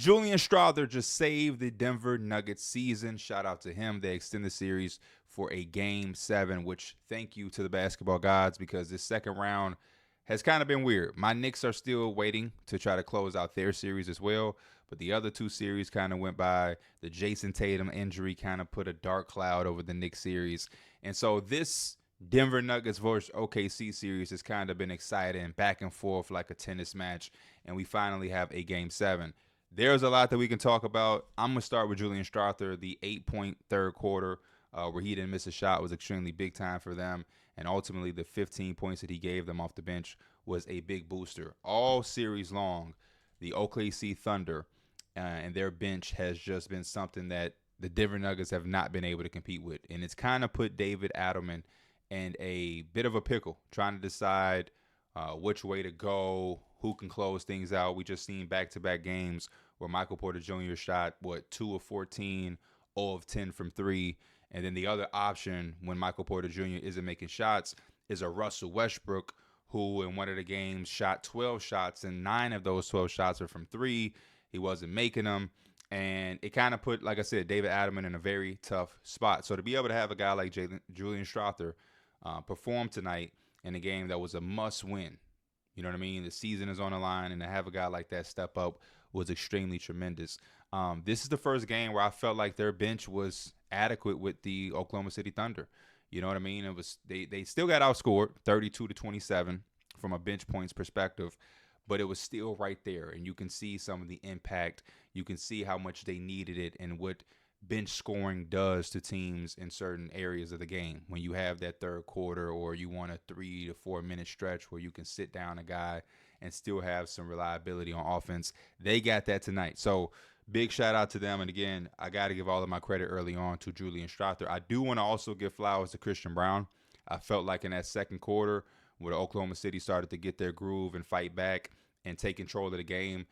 Julian Strawther just saved the Denver Nuggets season. Shout out to him. They extend the series for a Game 7, which thank you to the basketball gods because this second round has kind of been weird. My Knicks are still waiting to try to close out their series as well, but the other two series kind of went by. The Jason Tatum injury kind of put a dark cloud over the Knicks series. And so this Denver Nuggets versus OKC series has kind of been exciting, back and forth like a tennis match, and we finally have a Game 7. There's a lot that we can talk about. I'm going to start with Julian Strawther. The 8-point third quarter where he didn't miss a shot was extremely big time for them. And ultimately, the 15 points that he gave them off the bench was a big booster. All series long, the OKC Thunder and their bench has just been something that the Denver Nuggets have not been able to compete with. And it's kind of put David Adelman in a bit of a pickle, trying to decide which way to go, who can close things out. We just seen back-to-back games where Michael Porter Jr. shot, 2 of 14, 0 of 10 from 3. And then the other option when Michael Porter Jr. isn't making shots is a Russell Westbrook, who in one of the games shot 12 shots, and 9 of those 12 shots were from 3. He wasn't making them. And it kind of put, like I said, David Adelman in a very tough spot. So to be able to have a guy like Julian Strawther perform tonight in a game that was a must-win, you know what I mean? The season is on the line, and to have a guy like that step up was extremely tremendous. This is the first game where I felt like their bench was adequate with the Oklahoma City Thunder. You know what I mean? It was they still got outscored 32-27 from a bench points perspective, but it was still right there, and you can see some of the impact. You can see how much they needed it and what bench scoring does to teams in certain areas of the game. When you have that third quarter, or you want a 3 to 4 minute stretch where you can sit down a guy and still have some reliability on offense, they got that tonight. So big shout out to them. And again, I got to give all of my credit early on to Julian Strawther. I do want to also give flowers to Christian Braun. I felt like in that second quarter, where Oklahoma City started to get their groove and fight back and take control of the game,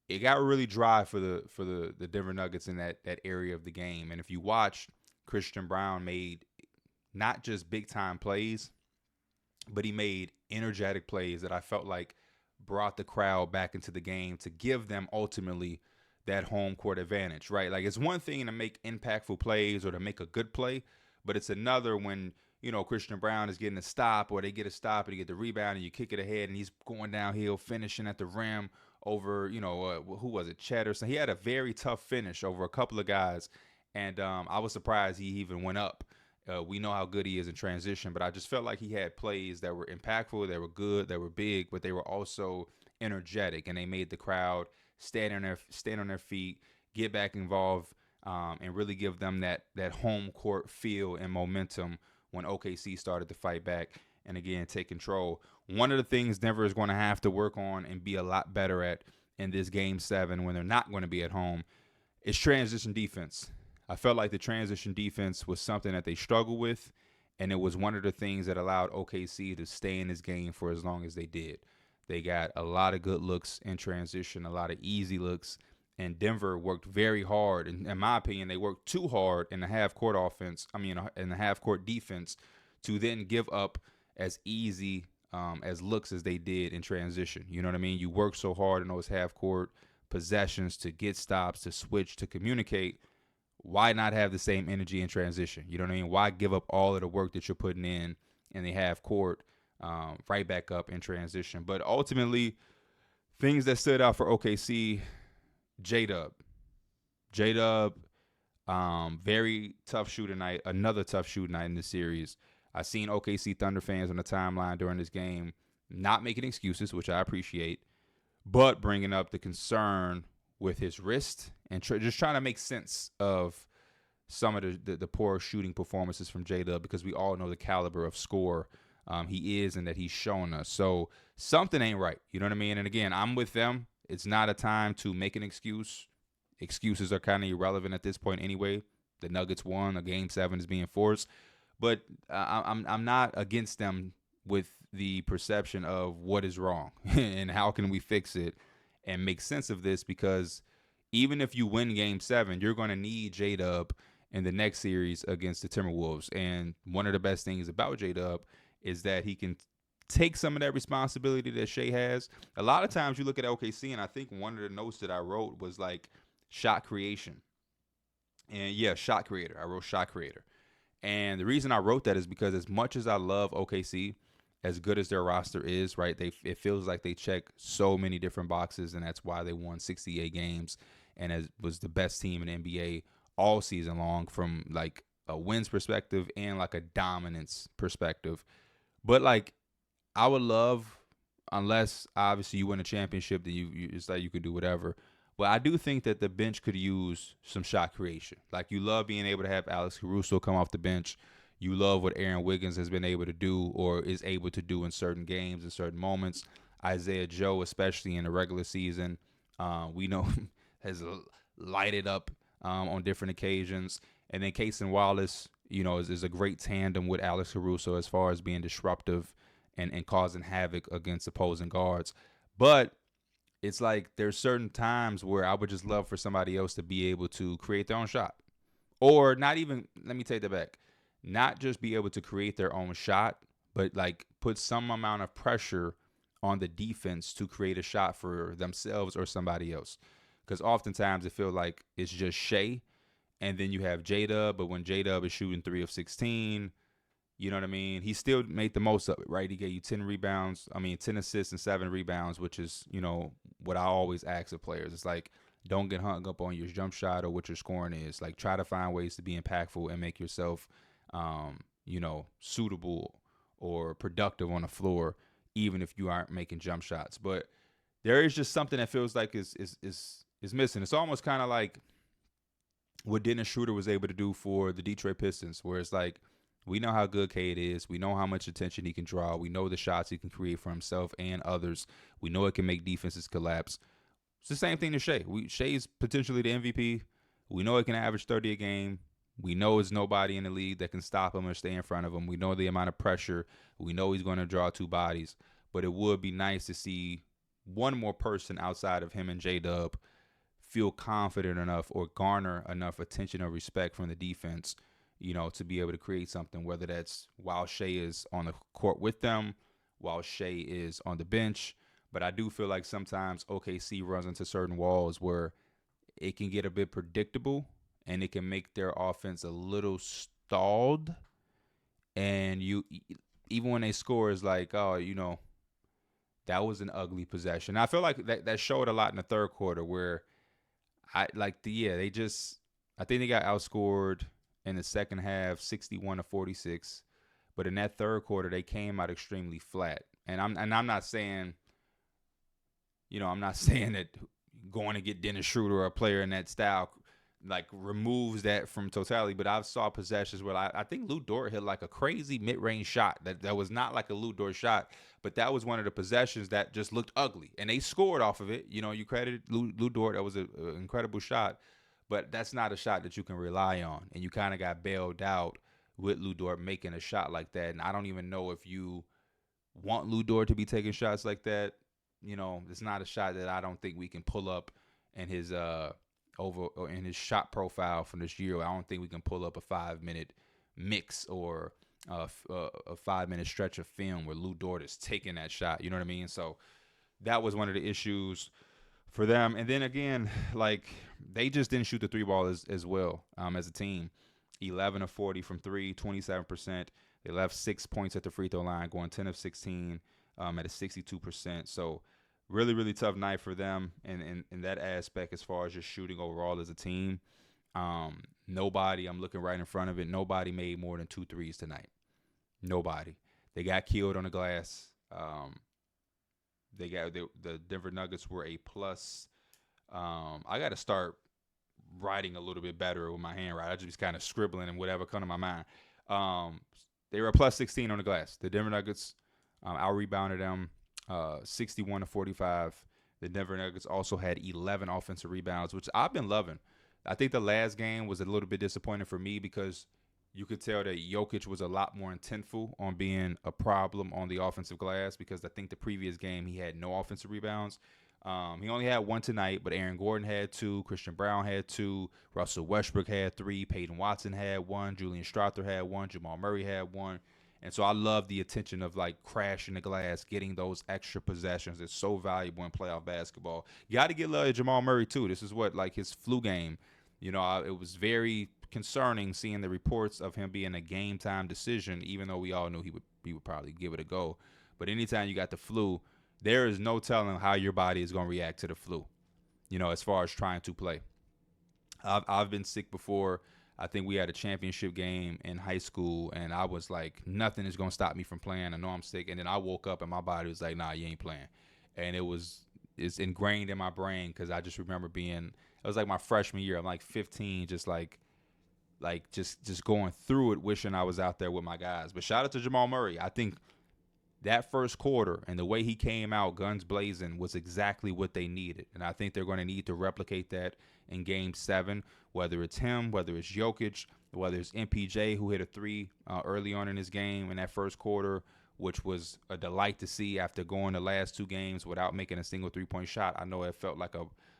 it got really dry for the Denver Nuggets in that area of the game. And if you watch, Christian Braun made not just big time plays, but he made energetic plays that I felt like brought the crowd back into the game to give them ultimately that home court advantage, right? Like, it's one thing to make impactful plays or to make a good play, but it's another when, you know, Christian Braun is getting a stop, or they get a stop and you get the rebound and you kick it ahead and he's going downhill, finishing at the rim over, you know, who was it, Chet or something. He had a very tough finish over a couple of guys, and I was surprised he even went up. We know how good he is in transition, but I just felt like he had plays that were impactful, they were good, they were big, but they were also energetic, and they made the crowd stand on their feet, get back involved, and really give them that home court feel and momentum when OKC started to fight back and, again, take control. One of the things Denver is going to have to work on and be a lot better at in this Game 7 when they're not going to be at home is transition defense. I felt like the transition defense was something that they struggled with, and it was one of the things that allowed OKC to stay in this game for as long as they did. They got a lot of good looks in transition, a lot of easy looks, and Denver worked very hard. And in my opinion, they worked too hard in the half-court in the half-court defense to then give up as easy as looks as they did in transition. You know what I mean? You work so hard in those half-court possessions to get stops, to switch, to communicate. Why not have the same energy in transition? You know what I mean? Why give up all of the work that you're putting in the half-court right back up in transition? But ultimately, things that stood out for OKC, JDub. Very tough shooter night, another tough shooting night in this series. I seen OKC Thunder fans on the timeline during this game not making excuses, which I appreciate, but bringing up the concern with his wrist and just trying to make sense of some of the poor shooting performances from JDub, because we all know the caliber of scorer he is and that he's shown us. So something ain't right. You know what I mean? And again, I'm with them. It's not a time to make an excuse. Excuses are kind of irrelevant at this point anyway. The Nuggets won. A Game 7 is being forced. But I'm not against them with the perception of what is wrong and how can we fix it and make sense of this, because even if you win Game 7, you're going to need JDub in the next series against the Timberwolves. And one of the best things about JDub is that he can take some of that responsibility that Shea has. A lot of times you look at OKC, and I think one of the notes that I wrote was like shot creation. And yeah, shot creator. I wrote shot creator. And the reason I wrote that is because as much as I love OKC, as good as their roster is, right? It feels like they check so many different boxes, and that's why they won 68 games and was the best team in the NBA all season long from like a wins perspective and like a dominance perspective. But like I would love, unless obviously you win a championship, then it's like you could do whatever. But I do think that the bench could use some shot creation. Like you love being able to have Alex Caruso come off the bench. You love what Aaron Wiggins has been able to do or is able to do in certain games, in certain moments. Isaiah Joe, especially in the regular season, we know has lighted up on different occasions. And then Casey Wallace, is a great tandem with Alex Caruso as far as being disruptive and causing havoc against opposing guards. But it's like there's certain times where I would just love for somebody else to be able to create their own shot. Or not even, let me take that back. Not just be able to create their own shot, but like put some amount of pressure on the defense to create a shot for themselves or somebody else. Because oftentimes it feels like it's just Shea, and then you have JDub, but when JDub is shooting 3 of 16, you know what I mean? He still made the most of it, right? He gave you 10 assists and 7 rebounds, which is, what I always ask of players. It's like, don't get hung up on your jump shot or what your scoring is. Like, try to find ways to be impactful and make yourself, suitable or productive on the floor, even if you aren't making jump shots. But there is just something that feels like is missing. It's almost kind of like what Dennis Schroeder was able to do for the Detroit Pistons, where it's like, we know how good Cade is. We know how much attention he can draw. We know the shots he can create for himself and others. We know it can make defenses collapse. It's the same thing to Shea. Shea's potentially the MVP. We know it can average 30 a game. We know there's nobody in the league that can stop him or stay in front of him. We know the amount of pressure. We know he's going to draw 2 bodies. But it would be nice to see one more person outside of him and JDub feel confident enough or garner enough attention or respect from the defense, to be able to create something, whether that's while Shea is on the court with them, while Shea is on the bench. But I do feel like sometimes OKC runs into certain walls where it can get a bit predictable and it can make their offense a little stalled. And even when they score, is like, oh, that was an ugly possession. I feel like that showed a lot in the third quarter where I think they got outscored in the second half, 61-46. But in that third quarter, they came out extremely flat. And I'm not saying, I'm not saying that going to get Dennis Schroeder or a player in that style like removes that from totality. But I've saw possessions where I think Lou Dort hit like a crazy mid-range shot that was not like a Lou Dort shot, but that was one of the possessions that just looked ugly. And they scored off of it. You credited Lou Dort. That was an incredible shot. But that's not a shot that you can rely on. And you kind of got bailed out with Lou Dort making a shot like that. And I don't even know if you want Lou Dort to be taking shots like that. It's not a shot that I don't think we can pull up in his in his shot profile from this year. I don't think we can pull up a 5-minute mix or a 5-minute stretch of film where Lou Dort is taking that shot. You know what I mean? So that was one of the issues for them. And then again, like they just didn't shoot the 3 ball as well as a team. 11 of 40 from 3, 27%. They left 6 points at the free throw line, going 10 of 16 at a 62%. So really, really tough night for them in that aspect as far as just shooting overall as a team. Nobody, I'm looking right in front of it, nobody made more than 2 threes tonight. Nobody. They got killed on the glass. The Denver Nuggets were a plus. I got to start writing a little bit better with my handwriting. I just kind of scribbling and whatever come to my mind. They were a plus 16 on the glass. The Denver Nuggets out-rebounded them 61-45. The Denver Nuggets also had 11 offensive rebounds, which I've been loving. I think the last game was a little bit disappointing for me because you could tell that Jokic was a lot more intentful on being a problem on the offensive glass because I think the previous game he had no offensive rebounds. He only had 1 tonight, but Aaron Gordon had 2, Christian Braun had 2, Russell Westbrook had 3, Peyton Watson had 1, Julian Strawther had 1, Jamal Murray had 1, And so I love the attention of like crashing the glass, getting those extra possessions. It's so valuable in playoff basketball. You got to get love to Jamal Murray too. This is what like his flu game. It was very concerning seeing the reports of him being a game time decision, even though we all knew he would probably give it a go. But anytime you got the flu, there is no telling how your body is going to react to the flu, as far as trying to play. I've been sick before. I think we had a championship game in high school, and I was like, nothing is going to stop me from playing. I know I'm sick. And then I woke up, and my body was like, nah, you ain't playing. And it's ingrained in my brain because I just remember it was like my freshman year. I'm like 15, just just going through it, wishing I was out there with my guys. But shout out to Jamal Murray. I think that first quarter and the way he came out guns blazing was exactly what they needed. And I think they're going to need to replicate that in Game 7, whether it's him, whether it's Jokic, whether it's MPJ, who hit a 3 early on in his game in that first quarter, which was a delight to see after going the last 2 games without making a single 3-point shot. I know it felt like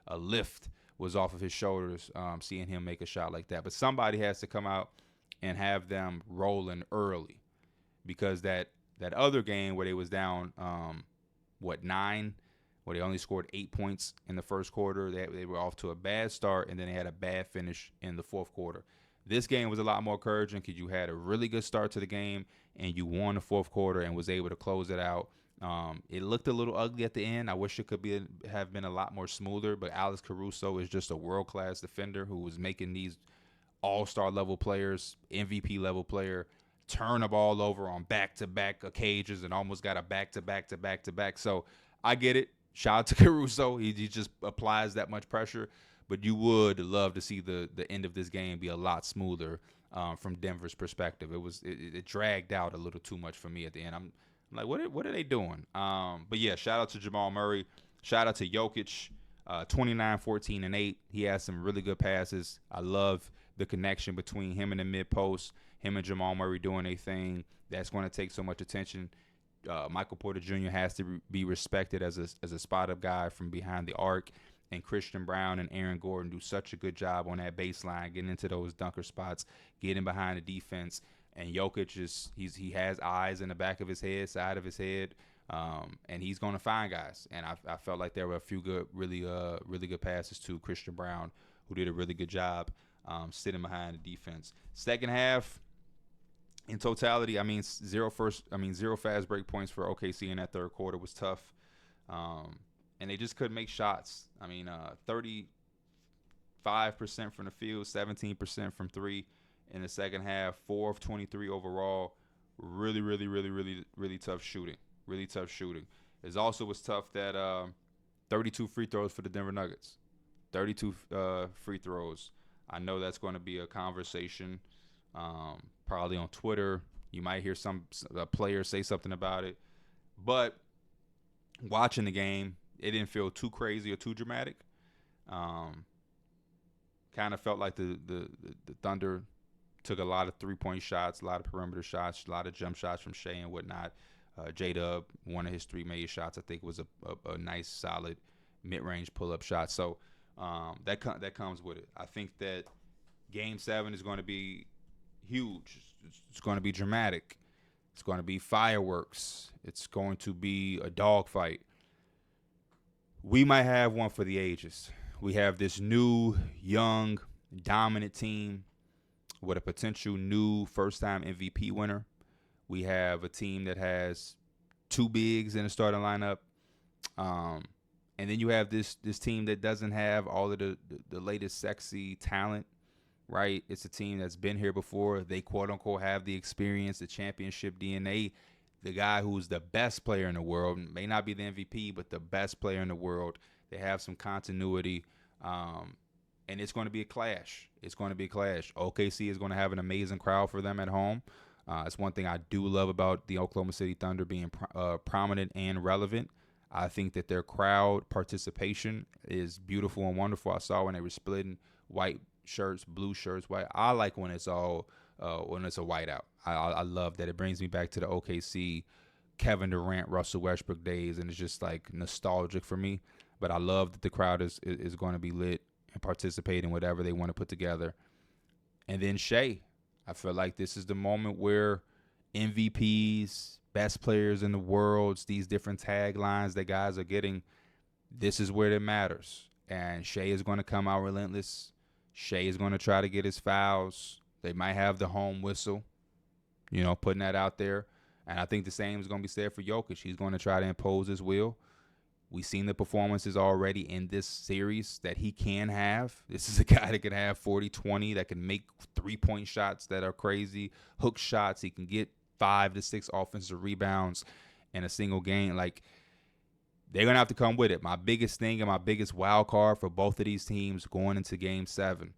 a lift was off of his shoulders seeing him make a shot like that. But somebody has to come out and have them rolling early, because that other game where they was down, 9, where they only scored 8 points in the first quarter, they were off to a bad start, and then they had a bad finish in the fourth quarter. This game was a lot more encouraging because you had a really good start to the game, and you won the fourth quarter and was able to close it out. It looked a little ugly at the end. I wish it could have been a lot more smoother, but Alex Caruso is just a world-class defender who was making these all-star level players, MVP level player, turn the ball over on back-to-back occasions and almost got a back-to-back. So I get it. Shout out to Caruso. He just applies that much pressure. But you would love to see the end of this game be a lot smoother from Denver's perspective. It dragged out a little too much for me at the end. I'm like, what are they doing? But yeah, shout out to Jamal Murray. Shout out to Jokic, 29, 14, and 8. He has some really good passes. I love the connection between him and the mid-post, him and Jamal Murray doing a thing. That's going to take so much attention. Michael Porter Jr. has to be respected as a spot-up guy from behind the arc. And Christian Braun and Aaron Gordon do such a good job on that baseline, getting into those dunker spots, getting behind the defense. And Jokic he has eyes in the back of his head, side of his head, and he's going to find guys. And I felt like there were a few good, really good passes to Christian Braun, who did a really good job sitting behind the defense. Second half, in totality, zero fast break points for OKC in that third quarter was tough. And they just couldn't make shots. 35% from the field, 17% from 3 in the second half, 4 of 23 overall. Really, really, really, really, really tough shooting. Really tough shooting. It also was tough that 32 free throws for the Denver Nuggets. 32 free throws. I know that's going to be a conversation probably on Twitter. You might hear some player say something about it. But watching the game, it didn't feel too crazy or too dramatic. Kind of felt like the Thunder took a lot of 3-point shots, a lot of perimeter shots, a lot of jump shots from Shea and whatnot. JDub, one of his 3 made shots, I think was a nice, solid mid-range pull-up shot. So that comes with it. I think that Game 7 is going to be huge. It's going to be dramatic. It's going to be fireworks. It's going to be a dogfight. We might have one for the ages. We have this new, young, dominant team with a potential new first-time MVP winner. We have a team that has 2 bigs in the starting lineup. And then you have this team that doesn't have all of the latest sexy talent, right? It's a team that's been here before. They, quote-unquote, have the experience, the championship DNA. The guy who's the best player in the world, may not be the MVP, but the best player in the world. They have some continuity, and it's going to be a clash. It's going to be a clash. OKC is going to have an amazing crowd for them at home. It's one thing I do love about the Oklahoma City Thunder being prominent and relevant. I think that their crowd participation is beautiful and wonderful. I saw when they were splitting white shirts, blue shirts, white. I like when it's all when it's a whiteout. I love that. It brings me back to the OKC Kevin Durant, Russell Westbrook days, and it's just like nostalgic for me. But I love that the crowd is going to be lit and participate in whatever they want to put together. And then Shea, I feel like this is the moment where MVPs, best players in the world, these different taglines that guys are getting, this is where it matters. And Shea is going to come out relentless. Shea is going to try to get his fouls. They might have the home whistle, putting that out there. And I think the same is going to be said for Jokic. He's going to try to impose his will. We've seen the performances already in this series that he can have. This is a guy that can have 40-20, that can make three-point shots that are crazy, hook shots. He can get 5 to 6 offensive rebounds in a single game. Like, they're going to have to come with it. My biggest thing and my biggest wild card for both of these teams going into Game 7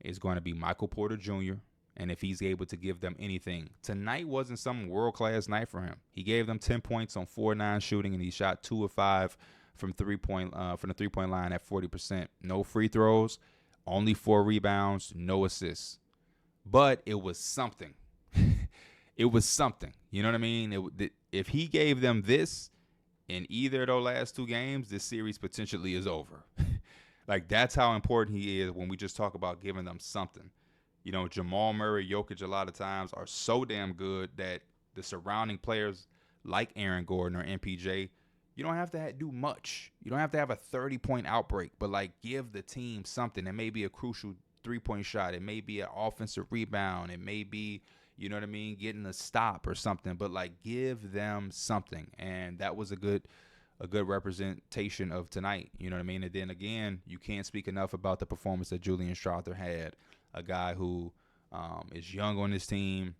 is going to be Michael Porter Jr., and if he's able to give them anything. Tonight wasn't some world-class night for him. He gave them 10 points on 4-9 shooting, and he shot 2 of 5 from the three-point line at 40%. No free throws, only 4 rebounds, no assists. But it was something. It was something. You know what I mean? If he gave them this in either of those last 2 games, this series potentially is over. Like, that's how important he is when we just talk about giving them something. Jamal Murray, Jokic, a lot of times are so damn good that the surrounding players like Aaron Gordon or MPJ, you don't have to do much. You don't have to have a 30-point outbreak, but, give the team something. It may be a crucial 3-point shot. It may be an offensive rebound. It may be, getting a stop or something. But, give them something. And that was a good representation of tonight. You know what I mean? And then, again, you can't speak enough about the performance that Julian Strawther had. A guy who is young on this team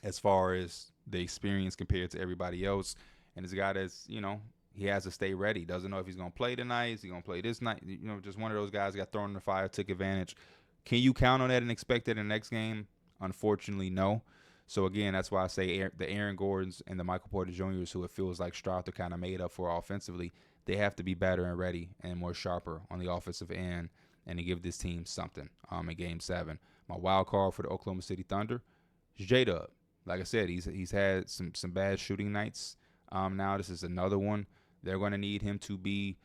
as far as the experience compared to everybody else. And it's a guy that's, he has to stay ready. Doesn't know if he's going to play tonight. Is he going to play this night? Just one of those guys got thrown in the fire, took advantage. Can you count on that and expect it in the next game? Unfortunately, no. So, again, that's why I say the Aaron Gordons and the Michael Porter Jr.'s, who it feels like Strawther kind of made up for offensively, they have to be better and ready and more sharper on the offensive end, and to give this team something in Game 7. My wild card for the Oklahoma City Thunder is JDub. Like I said, he's had some bad shooting nights. Now this is another one. They're going to need him to be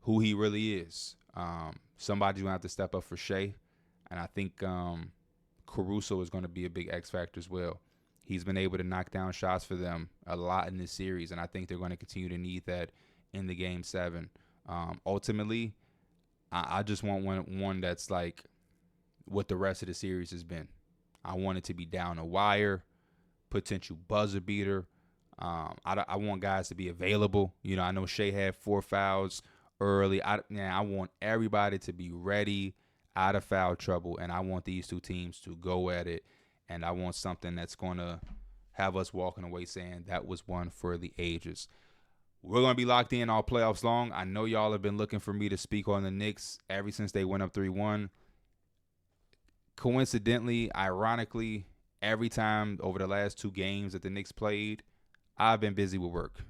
who he really is. Somebody's going to have to step up for Shea. And I think Caruso is going to be a big X factor as well. He's been able to knock down shots for them a lot in this series, and I think they're going to continue to need that in the Game 7. Ultimately, I just want one that's like what the rest of the series has been. I want it to be down the wire, potential buzzer beater. I want guys to be available. I know Shea had 4 fouls early. I want everybody to be ready, out of foul trouble, and I want these 2 teams to go at it, and I want something that's going to have us walking away saying that was one for the ages. We're going to be locked in all playoffs long. I know y'all have been looking for me to speak on the Knicks ever since they went up 3-1. Coincidentally, ironically, every time over the last 2 games that the Knicks played, I've been busy with work.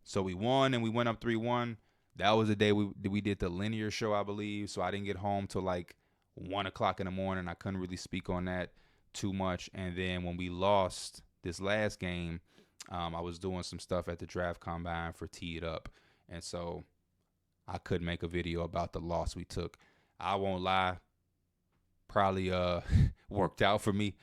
So we won and we went up 3-1. That was the day we did the linear show, I believe. So I didn't get home till 1 o'clock in the morning. I couldn't really speak on that too much. And then when we lost this last game, I was doing some stuff at the draft combine for Teed Up. And so I couldn't make a video about the loss we took. I won't lie. Probably worked out for me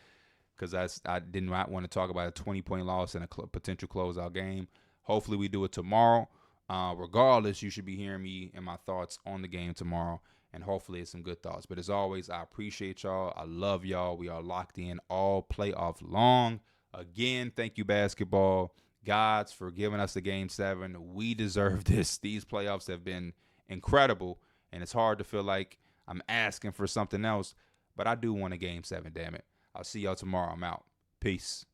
because I did not want to talk about a 20-point loss in a potential closeout game. Hopefully we do it tomorrow. Regardless, you should be hearing me and my thoughts on the game tomorrow. And hopefully it's some good thoughts. But as always, I appreciate y'all. I love y'all. We are locked in all playoff long. Again, thank you, basketball gods, for giving us the Game 7. We deserve this. These playoffs have been incredible, and it's hard to feel like I'm asking for something else, but I do want a Game 7, damn it. I'll see y'all tomorrow. I'm out. Peace.